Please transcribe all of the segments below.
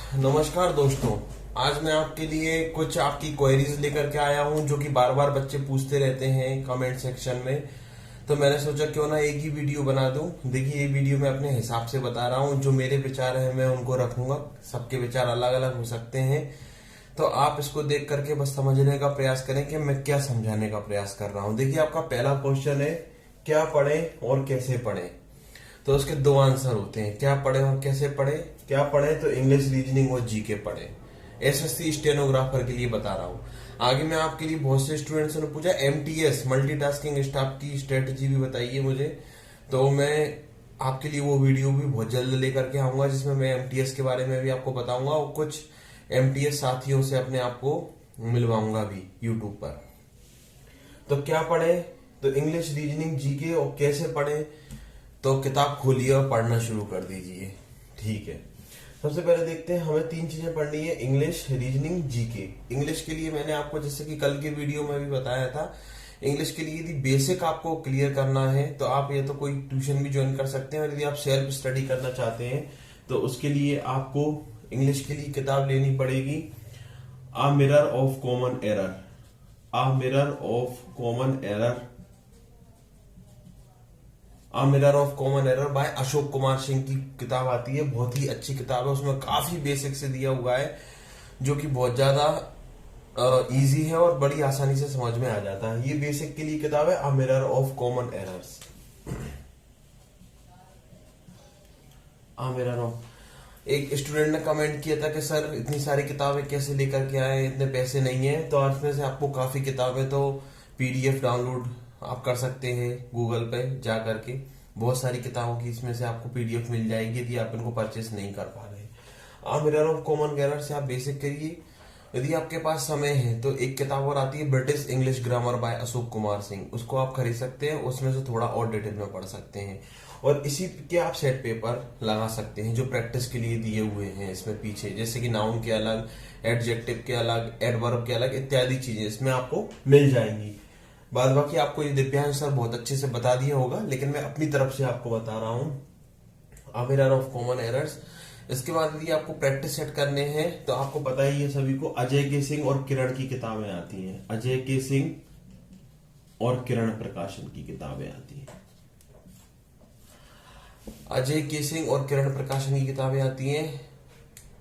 नमस्कार दोस्तों। आज मैं आपके लिए कुछ आपकी क्वेरीज लेकर के आया हूं जो कि बार बार बच्चे पूछते रहते हैं कमेंट सेक्शन में। तो मैंने सोचा क्यों ना एक ही वीडियो बना दूं। देखिए, ये वीडियो मैं अपने हिसाब से बता रहा हूं, जो मेरे विचार हैं मैं उनको रखूंगा। सबके विचार अलग अलग हो सकते हैं, तो आप इसको देख करके बस समझने का प्रयास करें कि मैं क्या समझाने का प्रयास कर रहा हूं। देखिए, आपका पहला क्वेश्चन है क्या पढ़ें और कैसे पढ़ें। तो उसके दो आंसर होते हैं, क्या पढ़े और कैसे पढ़े। क्या पढ़े तो इंग्लिश, रीजनिंग और जीके पढ़े। एसएससी स्टेनोग्राफर के लिए बता रहा हूँ। आगे मैं आपके लिए बहुत से स्टूडेंट्स ने पूछा एमटीएस मल्टीटास्किंग स्टाफ की स्ट्रेटजी भी बताइए मुझे। तो मैं आपके लिए वो वीडियो भी बहुत जल्द लेकर के आऊंगा जिसमें मैं एमटीएस के बारे में भी आपको बताऊंगा और कुछ एमटीएस साथियों से अपने आप को मिलवाऊंगा भी यूट्यूब पर। तो क्या पढ़े तो इंग्लिश, रीजनिंग, जीके। और कैसे पढ़े तो किताब खोलिए और पढ़ना शुरू कर दीजिए। ठीक है, सबसे पहले देखते हैं हमें तीन चीजें पढ़नी है, इंग्लिश, रीजनिंग, जीके। इंग्लिश के लिए मैंने आपको जैसे कि कल के वीडियो में भी बताया था, इंग्लिश के लिए यदि बेसिक आपको क्लियर करना है तो आप या तो कोई ट्यूशन भी ज्वाइन कर सकते हैं, और यदि आप सेल्फ स्टडी करना चाहते हैं तो उसके लिए आपको इंग्लिश के लिए किताब लेनी पड़ेगी a mirror of common error. A mirror of common error, a mirror of common error by Ashok Kumar Singh की किताब आती है। बहुत ही अच्छी किताब है, उसमें काफी बेसिक से दिया हुआ है जो कि बहुत ज्यादा इजी है और बड़ी आसानी से समझ में आ जाता है। ये बेसिक के लिए किताब है, a mirror of common errors. A mirror of, एक स्टूडेंट ने कमेंट किया था कि सर इतनी सारी किताबें कैसे लेकर के आए, इतने पैसे नहीं है। तो आज में से आपको काफी किताबें तो पीडीएफ डाउनलोड आप कर सकते हैं गूगल पे जा करके। बहुत सारी किताबों की इसमें से आपको पीडीएफ मिल जाएगी यदि आप इनको परचेस नहीं कर पा रहे। आप मिरर ऑफ कॉमन एरर से आप बेसिक करिए। यदि आपके पास समय है तो एक किताब और आती है British English grammar bye Ashok Kumar Singh, उसको आप खरीद सकते हैं। उसमें से थोड़ा और डिटेल में पढ़ सकते हैं और इसी के आप सेट पेपर लगा सकते हैं जो प्रैक्टिस के लिए दिए हुए हैं इसमें पीछे, जैसे कि नाउन के अलग, एडजेक्टिव के अलग, एडवर्ब के अलग इत्यादि चीजें इसमें आपको मिल जाएंगी। बाद बाकी आपको ये दिव्यांश सर बहुत अच्छे से बता दिया होगा, लेकिन मैं अपनी तरफ से आपको बता रहा हूं। Mirror of common errors. इसके बाद यदि आपको प्रैक्टिस सेट करने हैं तो आपको पता ही है सभी को, अजय के सिंह और किरण की किताबें आती हैं। अजय के सिंह और किरण प्रकाशन की किताबें आती हैं। अजय के सिंह और किरण प्रकाशन की किताबें आती हैं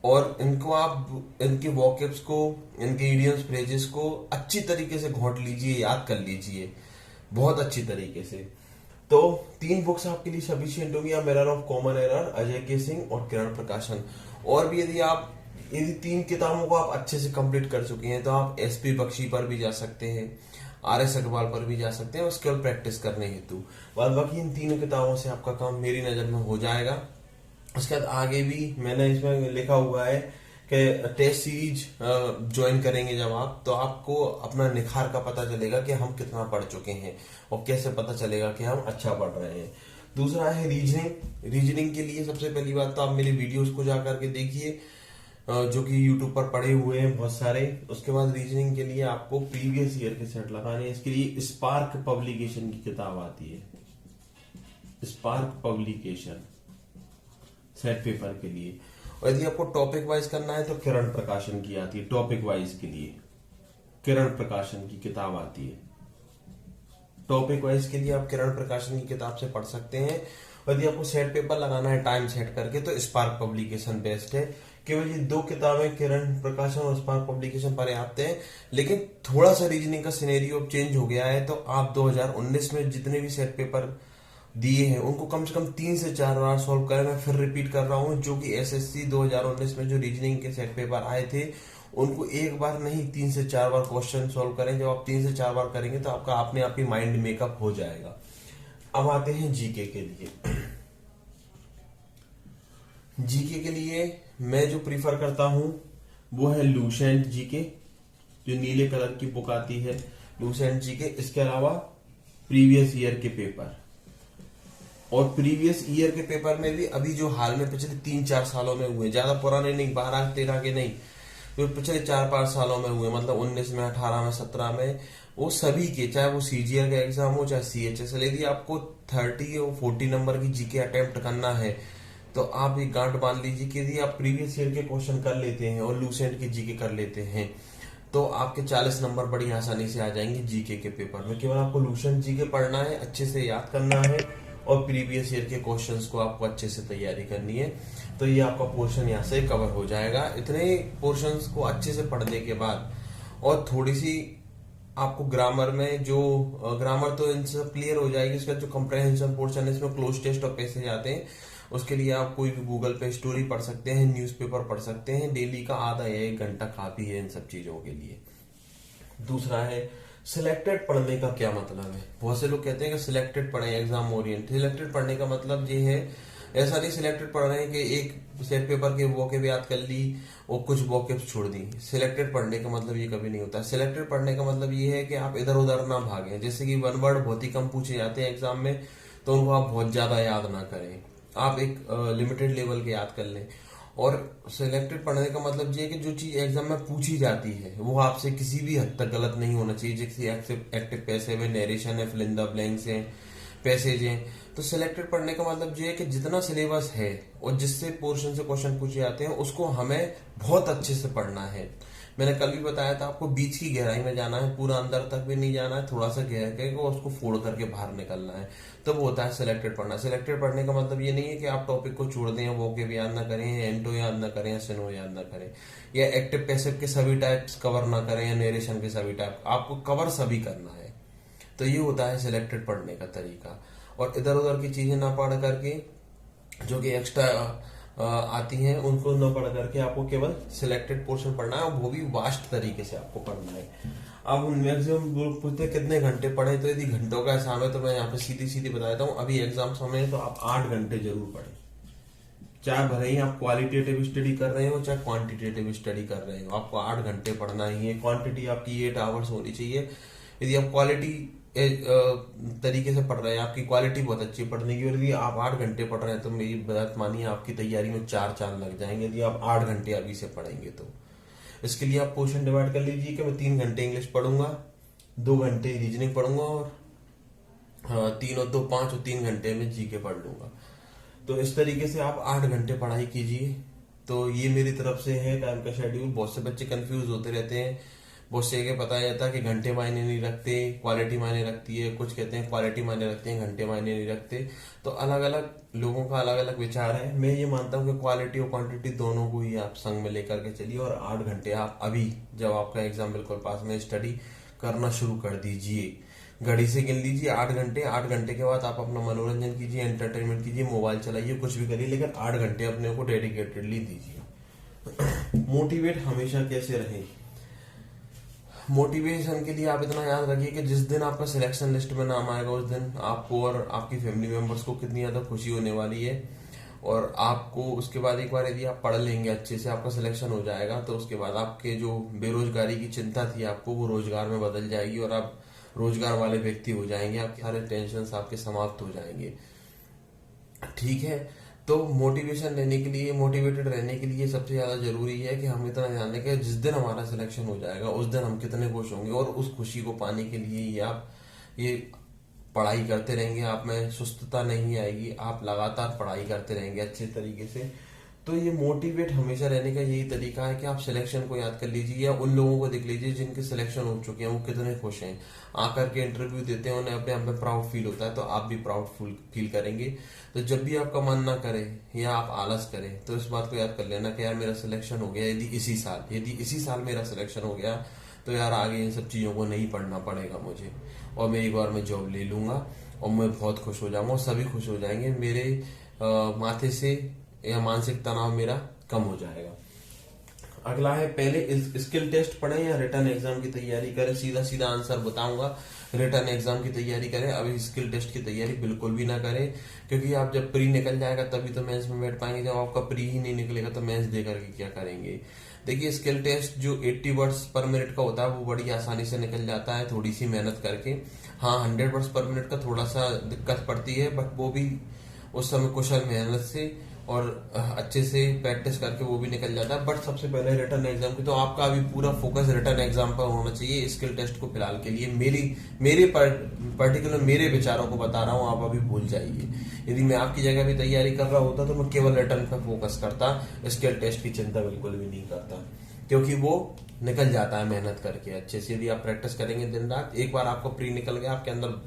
और इनको आप इनके वॉकेब्स को, इनके इडियम्स, फ्रेजेस को अच्छी तरीके से घोंट लीजिए, याद कर लीजिए बहुत अच्छी तरीके से। तो तीन बुक्स आपके लिए सफिशिएंट होंगी, mirror of common error, Ajay के सिंह और किरण प्रकाशन। और भी यदि तीन किताबों को आप अच्छे से कंप्लीट कर चुके हैं तो आप एसपी बख्शी पर भी जा सकते हैं, आरएस अग्रवाल पर भी जा सकते हैं उसके और प्रैक्टिस करने हेतु। बाद बाकी इन तीनों किताबों से आपका काम मेरी नजर में हो जाएगा। उसके बाद आगे भी मैंने इसमें लिखा हुआ है कि टेस्ट सीरीज ज्वाइन करेंगे जब आप, तो आपको अपना निखार का पता चलेगा कि हम कितना पढ़ चुके हैं और कैसे पता चलेगा कि हम अच्छा पढ़ रहे हैं। दूसरा है रीजनिंग। रीजनिंग के लिए सबसे पहली बात तो आप मेरे वीडियोस को जा करके देखिए जो कि यूट्यूब पर पड़े हुए हैं बहुत सारे। उसके बाद रीजनिंग के लिए आपको प्रीवियस ईयर के सेट लगाने हैं। इसके लिए स्पार्क पब्लिकेशन की किताब आती है, स्पार्क पब्लिकेशन सेट पेपर के लिए। और यदि आपको टॉपिक वाइज करना है तो किरण प्रकाशन की आती है, टॉपिक वाइज के लिए किरण प्रकाशन की किताब आती है। टॉपिक वाइज के लिए आप किरण प्रकाशन की किताब से पढ़ सकते हैं। यदि आपको सेट पेपर लगाना है टाइम सेट करके तो स्पार्क पब्लिकेशन बेस्ट है। केवल ये दो किताबें किरण प्रकाशन और स्पार्क पब्लिकेशन पर्याप्त हैं, लेकिन थोड़ा सा रीजनिंग का सिनेरियो चेंज हो गया है। तो आप 2019 में जितने भी सेट पेपर दिए हैं उनको कम से कम 3 से 4 बार सॉल्व करें। मैं फिर रिपीट कर रहा हूं, जो कि एसएससी 2019 में जो रीजनिंग के सेट पेपर आए थे उनको एक बार नहीं 3 से 4 बार क्वेश्चन सॉल्व करें। जब आप 3 से 4 बार करेंगे तो आपका अपने आप ही माइंड मेकअप हो जाएगा। अब आते हैं जीके के लिए। जीके के लिए मैं जो प्रीफर करता हूं वो है लूसेंट जीके, जो नीले कलर की बुक आती है, लूसेंट जीके। इसके अलावा प्रीवियस ईयर के पेपर, और प्रीवियस ईयर के पेपर में भी अभी जो हाल में पिछले 3-4 सालों में हुए, ज्यादा पुराने नहीं, 12-13 के नहीं, जो पिछले 4-5 सालों में हुए, मतलब 19 में, 18 में, 17 में, वो सभी के, चाहे वो सीजीएल का एग्जाम हो चाहे सीएचएसएल, यदि आपको 30 और 40 नंबर की जीके अटेम्प्ट करना है तो आप एक गांठ बांध लीजिए कि यदि आप प्रीवियस ईयर के क्वेश्चन कर लेते हैं और लूसेंट के जीके कर लेते हैं तो आपके 40 नंबर बड़ी आसानी से आ जाएंगे जीके के पेपर में। केवल आपको लूसेंट जीके पढ़ना है, अच्छे से याद करना है और प्रीवियस ईयर के क्वेश्चंस को आपको अच्छे से तैयारी करनी है। तो ये आपका पोर्शन यहाँ से कवर हो जाएगा। इतने पोर्शंस को अच्छे से पढ़ने के बाद और थोड़ी सी आपको ग्रामर में जो ग्रामर तो इन सब क्लियर हो जाएगी। इसका जो कंप्रहेंशन पोर्शन है इसमें क्लोज टेस्ट और पैसेज आते हैं, उसके लिए आप कोई भी गूगल पे स्टोरी पढ़ सकते हैं, न्यूज़पेपर पढ़ सकते हैं। डेली का आधा या 1 घंटा काफी है इन सब चीजों के लिए। दूसरा है सिलेक्टेड पढ़ने का क्या मतलब है। बहुत से लोग कहते हैं कि सिलेक्टेड पढ़े एग्जाम ओरिएंट। सिलेक्टेड पढ़ने का मतलब ये है, ऐसा नहीं सिलेक्टेड पढ़ रहे हैं कि एक सेट पेपर के वॉकेब याद कर ली और कुछ वॉकेब छोड़ दी। सिलेक्टेड पढ़ने का मतलब ये कभी नहीं होता। सिलेक्टेड पढ़ने का मतलब ये है कि आप इधर उधर ना भागें। जैसे कि 1 वर्ड बहुत ही कम पूछे जाते हैं एग्जाम में, तो उनको आप बहुत ज्यादा याद ना करें, आप एक लिमिटेड लेवल के याद कर लें। और सिलेक्टेड पढ़ने का मतलब ये है कि जो चीज एग्जाम में पूछी जाती है वो आपसे किसी भी हद तक गलत नहीं होना चाहिए। जैसे एक्टिव पैसिव है, नरेशन है, फिल इन द ब्लैंक्स है, पैसेज है। तो सिलेक्टेड पढ़ने का मतलब ये है कि जितना सिलेबस है और जिससे पोर्शन से क्वेश्चन पूछे जाते हैं उसको हमें बहुत अच्छे से पढ़ना है। मैंने कल भी बताया था आपको बीच की गहराई में जाना है, पूरा अंदर तक भी नहीं जाना है, थोड़ा सा गहर के उसको फोड़ करके बाहर निकलना है। तो वो होता है सिलेक्टेड पढ़ना। सिलेक्टेड पढ़ने का मतलब ये नहीं है कि आप टॉपिक को छोड़ दें, वो के याद ना करें, एंटो याद ना करें, या सिनो याद ना करें, या एक्टिव पैसिव के सभी टाइप्स कवर ना करें, या नरेशन के सभी टाइप। आपको कवर सभी करना है। तो ये होता है सिलेक्टेड पढ़ने का तरीका। और इधर उधर की चीजें ना पढ़ करके जो कि एक्स्ट्रा आती हैं उनको न पढ़ करके आपको केवल सिलेक्टेड पोर्शन पढ़ना है, वो भी वास्ट तरीके से आपको पढ़ना है। अब मैक्सिमम लोग पूछते हैं कितने घंटे पढ़े, तो यदि घंटों का हिसाब है तो मैं यहाँ पे सीधी सीधी बता देता हूँ। अभी एग्जाम समय है तो आप 8 घंटे जरूर पढ़ें। चाहे भले ही आप क्वालिटेटिव स्टडी कर रहे हो चाहे क्वांटिटेटिव स्टडी कर रहे हो, आपको 8 घंटे पढ़ना ही है। क्वांटिटी आपकी 8 आवर्स होनी चाहिए। यदि आप क्वालिटी तरीके से पढ़ रहे हैं, आपकी क्वालिटी बहुत अच्छी है पढ़ने की, और यदि आप 8 घंटे पढ़ रहे हैं तो मेरी बात मानिए आपकी तैयारी में 4 चांद लग जाएंगे यदि आप 8 घंटे अभी से पढ़ेंगे तो। इसके लिए आप पोर्शन डिवाइड कर लीजिए कि मैं 3 घंटे इंग्लिश पढ़ूंगा, 2 घंटे रीजनिंग पढ़ूंगा और 3 और 2 5 और 3 घंटे में जीके पढ़ लूंगा। तो इस तरीके से आप 8 घंटे पढ़ाई कीजिए। तो ये मेरी तरफ से है टाइम का शेड्यूल। बहुत से बच्चे कंफ्यूज होते रहते हैं, बहुत से पता जाता है कि घंटे मायने नहीं रखते, क्वालिटी मायने रखती है। कुछ कहते हैं क्वालिटी मायने रखते हैं, घंटे मायने नहीं रखते। तो अलग अलग लोगों का अलग अलग विचार है। मैं ये मानता हूँ कि क्वालिटी और क्वांटिटी दोनों को ही आप संग में लेकर के चलिए और 8 घंटे आप अभी जब आपका एग्जाम बिल्कुल पास में स्टडी करना शुरू कर दीजिए। घड़ी से गिन लीजिए 8 घंटे। 8 घंटे के बाद आप अपना मनोरंजन कीजिए, एंटरटेनमेंट कीजिए, मोबाइल चलाइए, कुछ भी करिए, लेकिन 8 घंटे अपने को डेडिकेटेडली दीजिए। मोटिवेट हमेशा कैसे रहे, मोटिवेशन के लिए आप इतना याद रखिए कि जिस दिन आपका सिलेक्शन लिस्ट में नाम आएगा उस दिन आपको और आपकी फैमिली मेंबर्स को कितनी ज्यादा खुशी होने वाली है। और आपको उसके बाद एक बार यदि आप पढ़ लेंगे अच्छे से, आपका सिलेक्शन हो जाएगा, तो उसके बाद आपके जो बेरोजगारी की चिंता थी आपको वो रोजगार में बदल जाएगी और आप रोजगार वाले व्यक्ति हो जाएंगे। आपके सारे टेंशन आपके समाप्त हो जाएंगे। ठीक है, तो मोटिवेशन लेने के लिए, मोटिवेटेड रहने के लिए सबसे ज्यादा जरूरी है कि हम इतना जाने कि जिस दिन हमारा सिलेक्शन हो जाएगा उस दिन हम कितने खुश होंगे। और उस खुशी को पाने के लिए ही आप ये पढ़ाई करते रहेंगे। आप में सुस्तता नहीं आएगी, आप लगातार पढ़ाई करते रहेंगे अच्छे तरीके से। तो ये मोटिवेट हमेशा रहने का यही तरीका है कि आप सिलेक्शन को याद कर लीजिए या उन लोगों को देख लीजिए जिनके सिलेक्शन हो चुके हैं वो कितने खुश हैं, आकर के इंटरव्यू देते हैं, उन्हें अपने आप में प्राउड फील होता है, तो आप भी प्राउड फील करेंगे। तो जब भी आपका मन ना करे या आप आलस करें तो इस बात को याद कर लेना कि यार मेरा सिलेक्शन हो गया। यदि इसी साल मेरा सिलेक्शन हो गया तो यार आगे इन सब चीजों को नहीं पढ़ना पड़ेगा मुझे और मैं एक बार मैं जॉब ले लूंगा और मैं बहुत खुश हो जाऊंगा और सभी खुश हो जाएंगे। मेरे माथे से या मानसिक तनाव मेरा कम हो जाएगा। अगला है, पहले स्किल टेस्ट पढ़ें या रिटर्न एग्जाम की तैयारी करें। सीधा सीधा आंसर बताऊंगा, रिटर्न एग्जाम की तैयारी करें, अभी स्किल टेस्ट की तैयारी बिल्कुल भी ना करें। क्योंकि आप जब प्री निकल जाएगा तभी तो मेंस में बैठ पाएंगे। जब आपका प्री ही नहीं निकलेगा तो मेंस दे करके क्या करेंगे। देखिए, स्किल टेस्ट जो 80 वर्ड्स पर मिनट का होता है वो बड़ी आसानी से निकल जाता है थोड़ी सी मेहनत करके। हाँ, 100 वर्ड्स पर मिनट का थोड़ा सा दिक्कत पड़ती है, बट वो भी उस समय कुशल मेहनत से और अच्छे से प्रैक्टिस करके वो भी निकल जाता है। बट सबसे पहले रिटर्न एग्जाम की, तो आपका अभी पूरा फोकस रिटर्न एग्जाम पर होना चाहिए। स्किल टेस्ट को फिलहाल के लिए मेरे पर्टिकुलर मेरे विचारों को बता रहा हूँ, आप अभी भूल जाइए। यदि मैं आपकी जगह भी तैयारी कर रहा होता तो मैं केवल रिटर्न पर फोकस करता, स्किल टेस्ट की चिंता बिल्कुल भी नहीं करता, क्योंकि वो निकल जाता है मेहनत करके अच्छे से। यदि आप प्रैक्टिस करेंगे दिन रात, एक बार आपको प्री निकल गया, आपके अंदर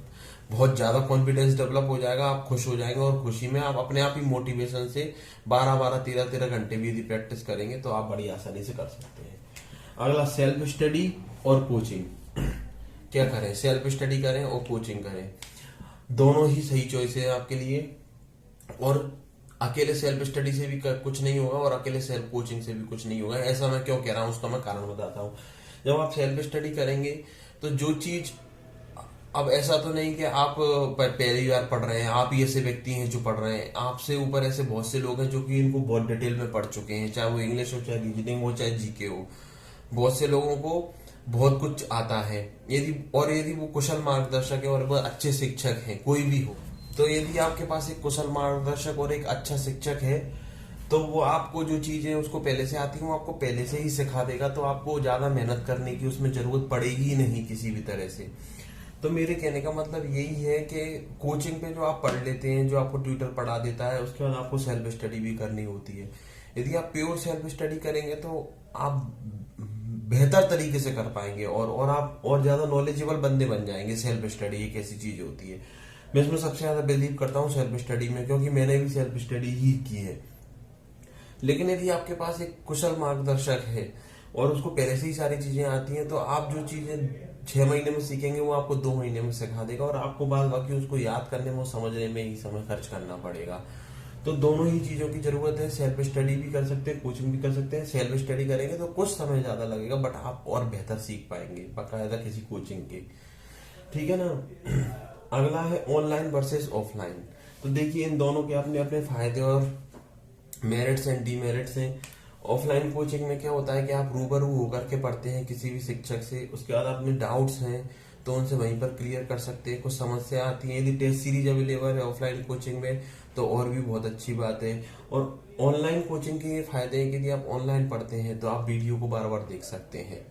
बहुत ज्यादा कॉन्फिडेंस डेवलप हो जाएगा, आप खुश हो जाएंगे और खुशी में आप अपने आप ही मोटिवेशन से 12-12, 13-13 घंटे भी यदि प्रैक्टिस करेंगे तो आप बड़ी आसानी से कर सकते हैं। अगला सेल्फ स्टडी और कोचिंग। क्या करें, सेल्फ स्टडी करें और कोचिंग करें, दोनों ही सही चॉइस है आपके लिए। और अकेले सेल्फ स्टडी से भी कुछ नहीं होगा और अकेले सेल्फ कोचिंग से भी कुछ नहीं होगा। ऐसा मैं क्यों कह रहा हूं, उसका मैं कारण बताता हूं। जब आप सेल्फ स्टडी करेंगे तो जो चीज, अब ऐसा तो नहीं कि आप पहली बार पढ़ रहे हैं, आप ही ऐसे व्यक्ति हैं जो पढ़ रहे हैं, आपसे ऊपर ऐसे बहुत से लोग हैं जो कि इनको बहुत डिटेल में पढ़ चुके हैं, चाहे वो इंग्लिश हो, चाहे रीजनिंग हो, चाहे जीके हो। बहुत से लोगों को बहुत कुछ आता है, यदि वो कुशल मार्गदर्शक है और वो अच्छे शिक्षक हैं, कोई भी हो, तो यदि आपके पास एक कुशल मार्गदर्शक और एक अच्छा शिक्षक है तो वो आपको जो चीजें उसको पहले से आती हैं वो आपको पहले से ही सिखा देगा, तो आपको ज्यादा मेहनत करने की उसमें जरूरत पड़ेगी ही नहीं किसी भी तरह से। तो मेरे कहने का मतलब यही है कि कोचिंग पे जो आप पढ़ लेते हैं, जो आपको ट्यूटर पढ़ा देता है, उसके बाद आपको सेल्फ स्टडी भी करनी होती है। यदि आप प्योर सेल्फ स्टडी करेंगे तो आप बेहतर तरीके से कर पाएंगे और आप और ज्यादा नॉलेजेबल बंदे बन जाएंगे। सेल्फ स्टडी एक ऐसी चीज होती है, मैं इसमें सबसे ज्यादा बिलीव करता हूँ सेल्फ स्टडी में, क्योंकि मैंने भी सेल्फ स्टडी ही की है। लेकिन यदि आपके पास एक कुशल मार्गदर्शक है और उसको पहले से ही सारी चीजें आती हैं, तो आप जो चीजें 6 महीने में सीखेंगे वो आपको 2 महीने में सिखा देगा और आपको बाद बाकी उसको याद करने में, समझने में ही समय खर्च करना पड़ेगा। तो दोनों ही चीजों की जरूरत है। सेल्फ स्टडी भी कर सकते हैं, कोचिंग भी कर सकते हैं। सेल्फ स्टडी करेंगे तो कुछ समय ज्यादा लगेगा, बट आप और बेहतर सीख पाएंगे बाकायदा किसी कोचिंग के, ठीक है ना। अगला है ऑनलाइन वर्सेस ऑफलाइन। तो देखिए, इन दोनों के अपने अपने फायदे और मेरिट्स एंड डीमेरिट्स हैं। ऑफलाइन कोचिंग में क्या होता है कि आप रूबरू होकर के पढ़ते हैं किसी भी शिक्षक से, उसके बाद अपने डाउट्स हैं तो उनसे वहीं पर क्लियर कर सकते हैं। कुछ समस्या आती है, यदि टेस्ट सीरीज अवेलेबल है ऑफलाइन कोचिंग में तो और भी बहुत अच्छी बात है। और ऑनलाइन कोचिंग के ये फायदे हैं कि यदि आप ऑनलाइन पढ़ते हैं तो आप वीडियो को बार बार देख सकते हैं,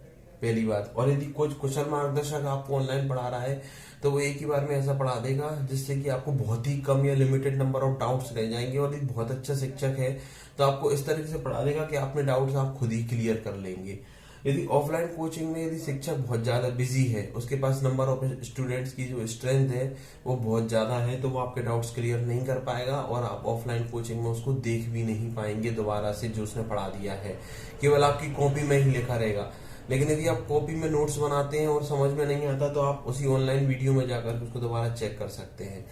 पहली बात। और यदि कुछ कुशल मार्गदर्शक आपको ऑनलाइन पढ़ा रहा है तो वो एक ही बार में ऐसा पढ़ा देगा जिससे कि आपको बहुत ही कम या लिमिटेड नंबर ऑफ डाउट्स रह जाएंगे। और यदि बहुत अच्छा शिक्षक है तो आपको इस तरीके से पढ़ा देगा कि अपने डाउट्स आप खुद ही क्लियर कर लेंगे। यदि ऑफलाइन कोचिंग में यदि शिक्षक बहुत ज्यादा बिजी है, उसके पास नंबर ऑफ स्टूडेंट्स की जो स्ट्रेंथ है वो बहुत ज्यादा है, तो वो आपके डाउट्स क्लियर नहीं कर पाएगा और आप ऑफलाइन कोचिंग में उसको देख भी नहीं पाएंगे दोबारा से जो उसने पढ़ा दिया है, केवल आपकी कॉपी में ही लिखा रहेगा। लेकिन यदि आप कॉपी में नोट्स बनाते हैं और समझ में नहीं आता तो आप उसी ऑनलाइन वीडियो में जाकर उसको दोबारा चेक कर सकते हैं।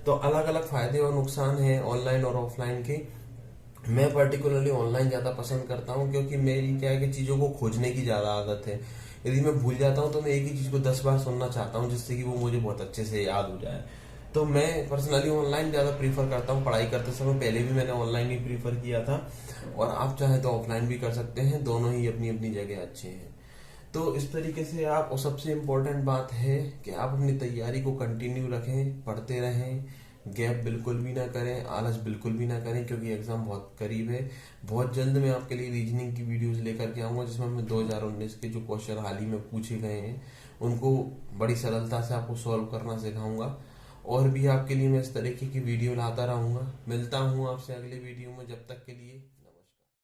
तो अलग अलग फायदे और नुकसान हैं ऑनलाइन और ऑफलाइन के। मैं पर्टिकुलरली ऑनलाइन ज्यादा पसंद करता हूं, क्योंकि मेरी क्या है कि चीजों को खोजने की ज्यादा आदत है। यदि मैं भूल जाता हूं तो मैं एक ही चीज को 10 बार सुनना चाहता हूं जिससे कि वो मुझे बहुत अच्छे से याद हो जाए। तो मैं पर्सनली ऑनलाइन ज्यादा प्रीफर करता हूं। पढ़ाई करते समय पहले भी मैंने ऑनलाइन ही प्रीफर किया था और आप चाहें तो ऑफलाइन भी कर सकते हैं, दोनों ही अपनी अपनी जगह अच्छे हैं। तो इस तरीके से आप, और सबसे इम्पोर्टेंट बात है कि आप अपनी तैयारी को कंटिन्यू रखें, पढ़ते रहें, गैप बिल्कुल भी ना करें, आलस बिल्कुल भी ना करें, क्योंकि एग्जाम बहुत करीब है। बहुत जल्द मैं आपके लिए रीजनिंग की वीडियोस लेकर के आऊंगा जिसमें मैं 2019 के जो क्वेश्चन हाल ही में पूछे गए हैं उनको बड़ी सरलता से आपको सॉल्व करना सिखाऊंगा। और भी आपके लिए मैं इस तरीके की वीडियो लाता रहूंगा। मिलता हूँ आपसे अगले वीडियो में, जब तक के लिए